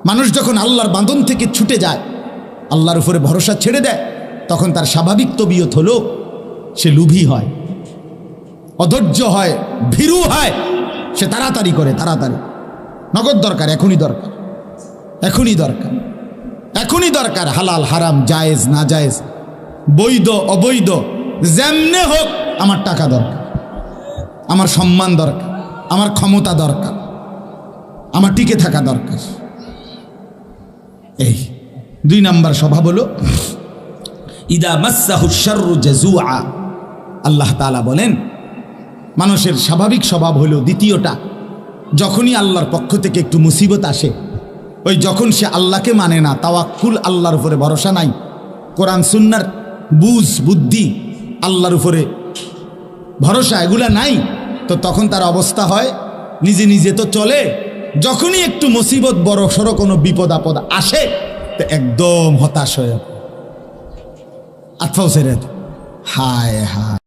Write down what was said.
মানুষ যখন আল্লাহর বাঁধন থেকে ছুটে যায়, আল্লাহর উপরে ভরসা ছেড়ে দেয়, তখন তার স্বাভাবিক তবিয়ত হলো সে লোভী হয়, অধৈর্য হয়, ভীরু হয়, সে তাড়াতাড়ি করে, তাড়াতাড়ি নগদ দরকার, এখনই দরকার, এখনই দরকার, এখনই দরকার। হালাল হারাম, জায়েজ না জায়েজ, বৈধ অবৈধ, যেমনে হোক আমার টাকা দরকার, আমার সম্মান দরকার, আমার ক্ষমতা দরকার, আমার টিকে থাকা দরকার। এই 2 নাম্বার স্বভাব হলো ইদা মাসসাহু শাররু জাজুআ। আল্লাহ তাআলা বলেন মানুষের স্বাভাবিক স্বভাব হলো দ্বিতীয়টা, যখনই আল্লাহর পক্ষ থেকে একটু মুসিবত আসে, ওই যখন সে আল্লাহকে মানে না, তাওয়াক্কুল, আল্লাহর উপরে ভরসা নাই, কোরআন সুন্নাহর বুঝ বুদ্ধি, আল্লাহর উপরে ভরসা এগুলা নাই, তো তখন তার অবস্থা হয় নিজে নিজে তো চলে, যখনই একটু মুসিবত বড় সড়ো কোনো বিপদ আপদ আসে তো একদম হতাশ হয়ে আতফাও ছেড়ে, হায় হায়।